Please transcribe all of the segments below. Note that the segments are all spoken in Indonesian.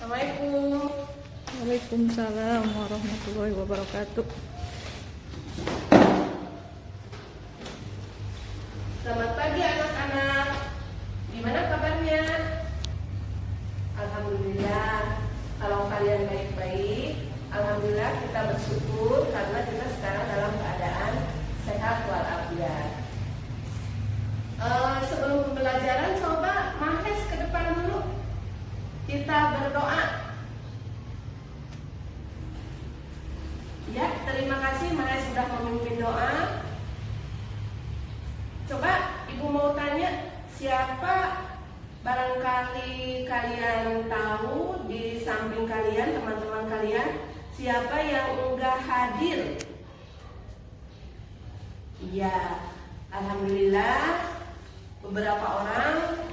Assalamualaikum. Waalaikumsalam warahmatullahi wabarakatuh. Selamat pagi anak-anak. Gimana kabarnya? Alhamdulillah. Kalau kalian baik-baik, alhamdulillah kita bersyukur karena kita sekarang dalam keadaan sehat walafiat. Sebelum pembelajaran, coba Mahes ke depan dulu. Kita berdoa. Ya, terima kasih Mahes sudah memimpin doa. Coba Ibu mau tanya, siapa barangkali kalian tahu di samping kalian, teman-teman kalian, siapa yang enggak hadir? Iya, alhamdulillah beberapa orang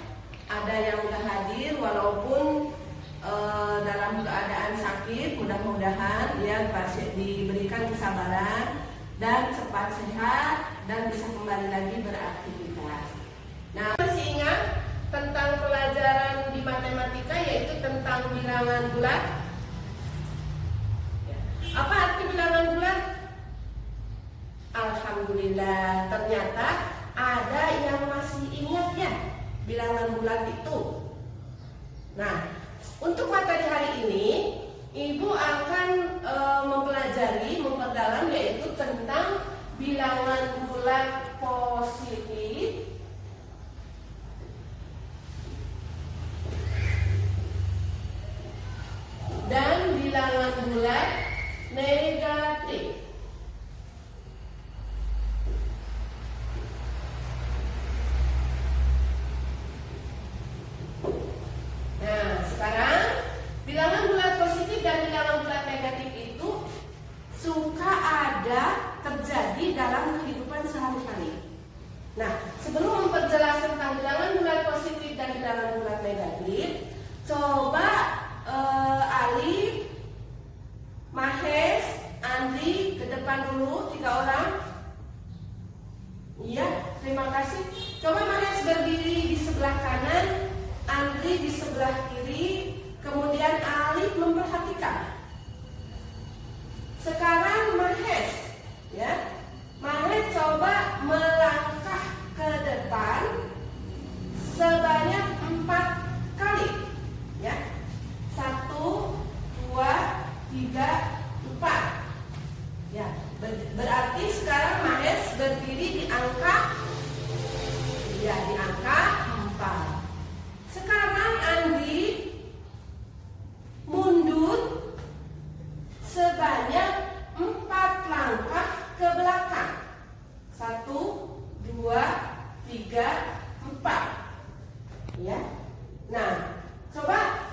ada yang enggak hadir walaupun dalam keadaan sakit. Mudah-mudahan ya diberikan kesabaran dan cepat sehat dan bisa kembali lagi beraktivitas. Nah, masih ingat tentang pelajaran di matematika yaitu tentang bilangan bulat? Apa arti bilangan bulat? Alhamdulillah, ternyata ada yang masih ingat ya bilangan bulat itu. Nah, untuk materi hari ini Ibu akan memperdalam yaitu tentang bilangan bulat positif dan bilangan bulat negatif. Nah, sekarang bilangan bulat positif dan bilangan bulat negatif itu suka ada terjadi dalam kehidupan sehari-hari. Nah, sebelum memperjelas tentang bilangan bulat positif dan bilangan bulat negatif, coba Alif, Mahes, Andri ke depan dulu, 3 orang. Iya, terima kasih. Coba Mahes berdiri di sebelah kanan, Andri di sebelah kiri, kemudian Alif memperhatikan. Sekarang Mahes, ya, Mahes coba melangkah ke depan sebanyak 4 kali, ya. 1, 2, 3, 4. Ya, berarti sekarang Mahes berdiri di angka, ya, di angka 4. Sekarang Andi mundur sebanyak 4 langkah ke belakang. 1, 2, 3, 4. Ya. Nah, coba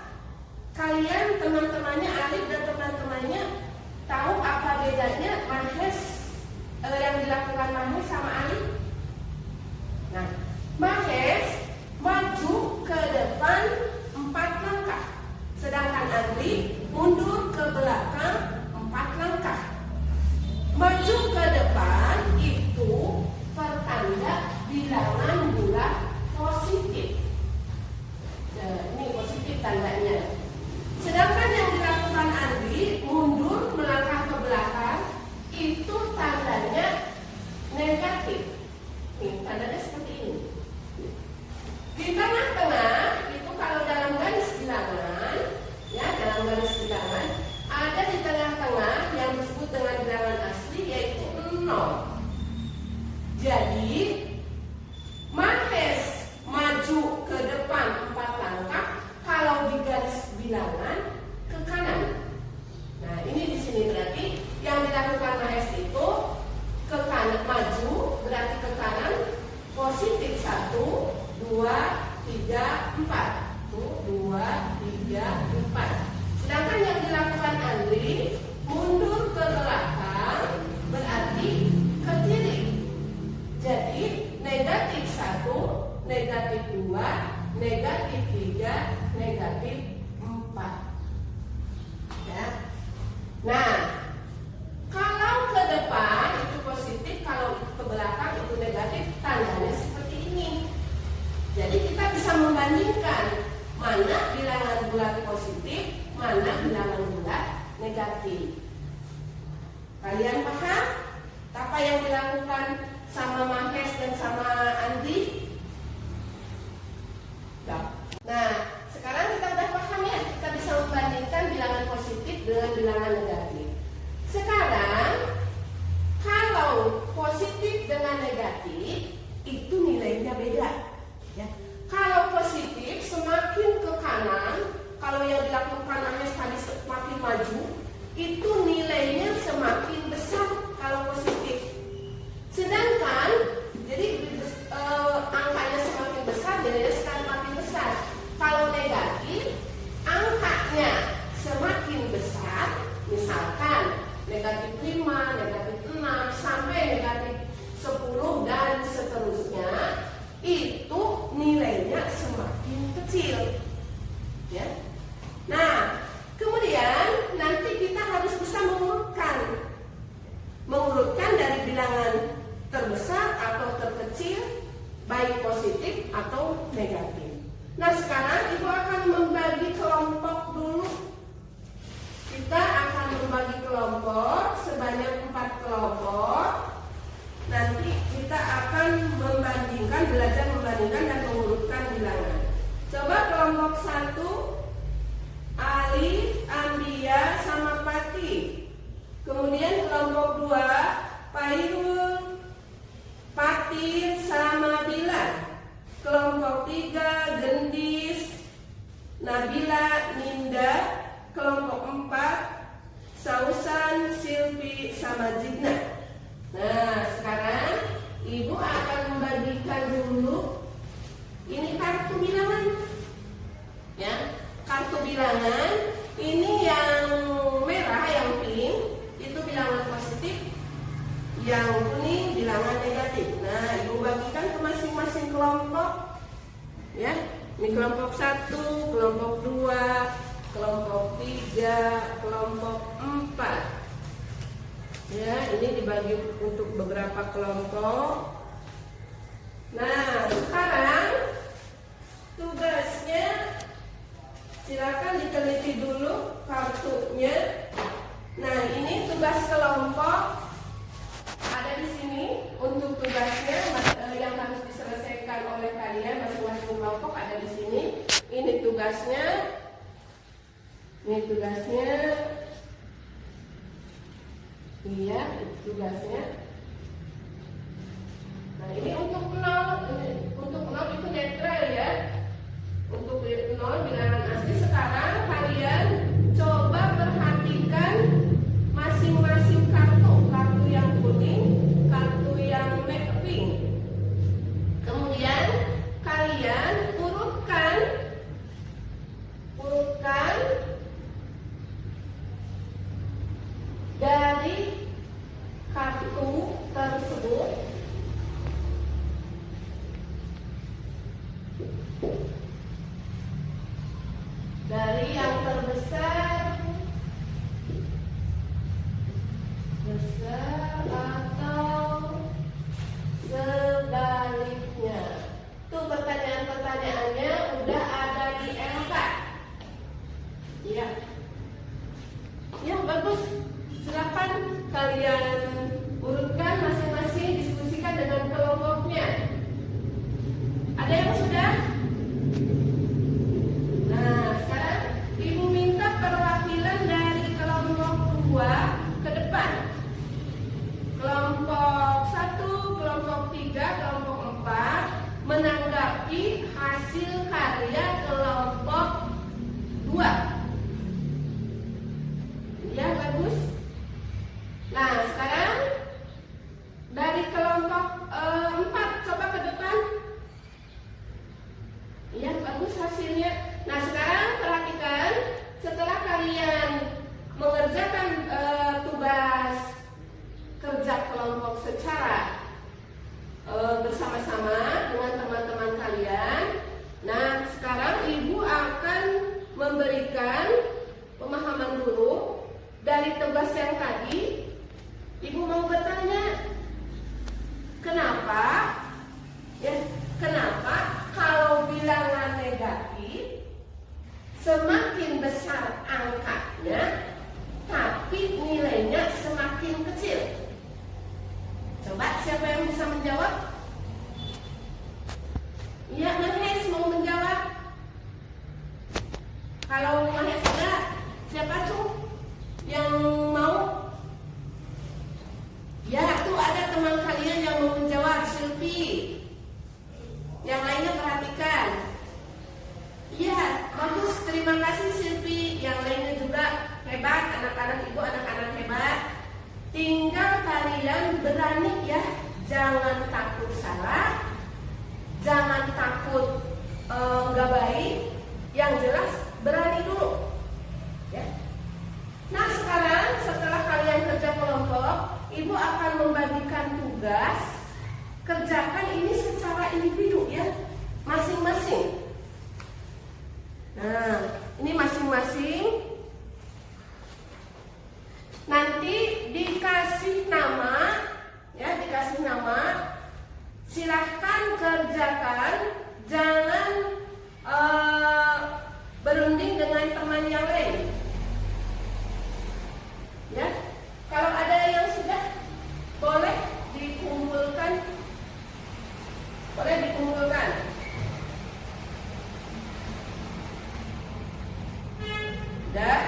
kalian teman-temannya Alif dan teman-temannya tahu apa bedanya Mahes yang dilakukan Mahes sama Alif? Nah, Mahes maju ke depan 4 langkah, sedangkan Andri mundur ke belakang 4 langkah. Maju ke depan itu pertanda bilangan bulat positif. Nah, ini positif tandanya. Sedangkan yang dilakukan Andri mundur melangkah ke belakang itu tandanya negatif. Nih, tandanya seperti ini. Di tengah-tengah itu kalau dalam garis bilangan, ya, dalam garis bilangan ada di tengah-tengah yang disebut dengan bilangan asli yaitu 0. Jadi Mahes maju ke depan 4 langkah kalau di garis bilangan ke kanan. Nah, ini di sini berarti yang dilakukan Mahes itu ke kanan, maju berarti ke kanan positif 1, 2, 3, 4. 2, 3, 4. Sedangkan yang dilakukan Andri mundur ke belakang berarti ke kiri. Jadi negatif 1, negatif 2, negatif 3, negatif 4. Ya. Nah, kalau ke depan itu positif, kalau ke belakang itu negatif, tandanya seperti ini. Jadi kita bisa membandingkan mana bilangan bulat positif, mana bilangan bulat negatif. Kalian paham apa yang dilakukan sama Mahes dan sama Andi? Nah, sekarang kita udah paham ya, kita bisa membandingkan bilangan positif dengan bilangan negatif. Sekarang, kalau positif dengan negatif, itu nilainya beda. Ya. Kalau positif semakin ke kanan, kalau yang dilakukan Mahes tadi semakin maju, itu nilainya semakin besar kalau positif. Sedangkan, jadi angkanya semakin besar, nilainya semakin besar. Kalau negatif, angkanya semakin besar, misalkan negatif 5, negatif 6, sampai negatif 10 dan seterusnya, itu nilainya semakin kecil. Ya. Nah, kemudian nanti kita harus bisa mengurutkan dari bilangan terbesar atau terkecil, baik positif atau negatif. Nah, sekarang Ibu akan membagi kelompok dulu. Kita akan membagi kelompok sebanyak 4 kelompok. Nanti kita akan belajar membandingkan dan mengurutkan bilangan. Coba kelompok 1, Alif, Ambia, sama Pati. Kemudian kelompok 2, Pairul, Patir, sama Bila. Kelompok 3, Gendis, Nabila, Ninda. Kelompok 4, Sausan, Silvi, sama Jidna. Nah, sekarang Ibu akan membagikan dulu. Ini kartu bilangan. Ya, kartu bilangan. Ini yang merah, yang pink, itu bilangan positif. Yang kuning bilangan negatif. Nah, Ibu bagikan ke masing-masing kelompok. Ya, ini kelompok 1, kelompok 2, kelompok 3, kelompok 4. Ya, ini dibagi untuk beberapa kelompok. Nah, sekarang tugasnya silakan diteliti dulu kartunya. Nah, ini tugas kelompok ada di sini. Untuk tugasnya yang harus diselesaikan oleh kalian masing-masing kelompok ada di sini. Ini tugasnya. Ini tugasnya. Iya, tugasnya. Nah, ini untuk 0 itu netral ya. Untuk 0 bilangan asli. Sekarang kalian coba perhatikan masing-masing kartu. Kartu yang kuning, kartu yang pink. Kemudian kalian urutkan dari kartu tersebut dari yang terbesar, besar atau sebaliknya. Tuh pertanyaan-pertanyaannya udah ada di MK. Iya. Ya, bagus. Silakan kalian urutkan masing-masing, diskusikan dengan kelompoknya. Ada yang sudah? Nah, sekarang Ibu minta perwakilan dari kelompok 2 ke depan. Kelompok 1, kelompok 3, kelompok 4 menanggapi hasil karya kelompok 2. Ya, bagus. Nah, sekarang dari kelompok 4 coba ke depan. Iya, bagus hasilnya. Nah, sekarang perhatikan, setelah kalian mengerjakan tugas kerja kelompok secara bersama-sama dengan teman-teman kalian. Nah, sekarang silahkan kerjakan, jangan berunding dengan teman yang lain. Ya, kalau ada yang sudah boleh dikumpulkan, boleh dikumpulkan. Udah?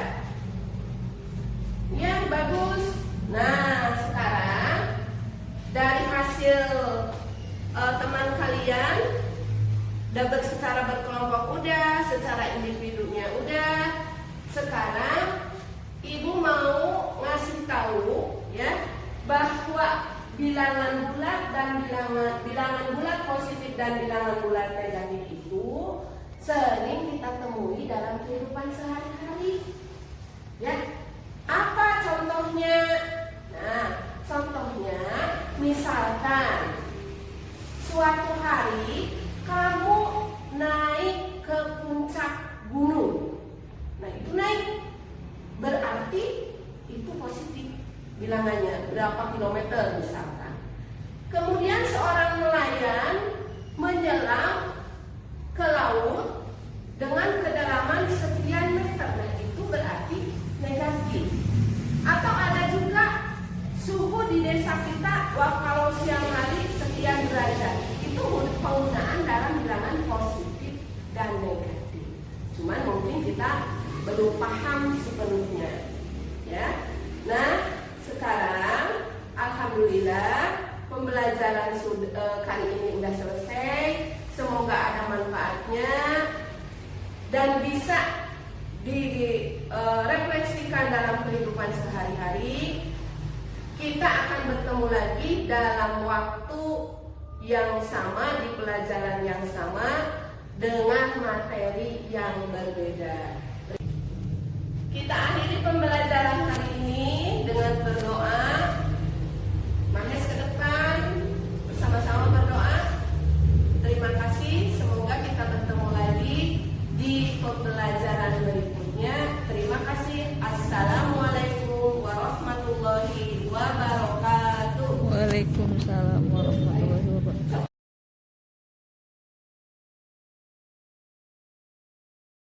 Ya, bagus. Nah, sekarang dari hasil teman kalian secara berkelompok udah, secara individunya udah. Sekarang ibu mau ngasih tahu ya bahwa bilangan bulat dan bilangan bulat positif dan bilangan bulat negatif itu sering kita temui dalam kehidupan sehari-hari. Ya, apa contohnya? Nah, contohnya misalkan suatu hari kamu naik ke puncak gunung. Nah, itu naik berarti itu positif bilangannya, berapa kilometer misalkan. Kemudian seorang nelayan menyelam ke laut dengan kedalaman sekian meter. Nah, itu berarti negatif. Atau ada juga suhu di desa kita, kalau siang hari sekian derajat. Itu penggunaan dalam bilangan positif dan negatif. Cuman mungkin kita belum paham sepenuhnya. Ya. Nah, sekarang alhamdulillah pembelajaran kali ini sudah selesai. Semoga ada manfaatnya dan bisa direfleksikan dalam kehidupan sehari-hari. Kita akan bertemu lagi dalam waktu yang sama, di pelajaran yang sama, dengan materi yang berbeda. Kita akhiri pembelajaran kali ini dengan berdoa.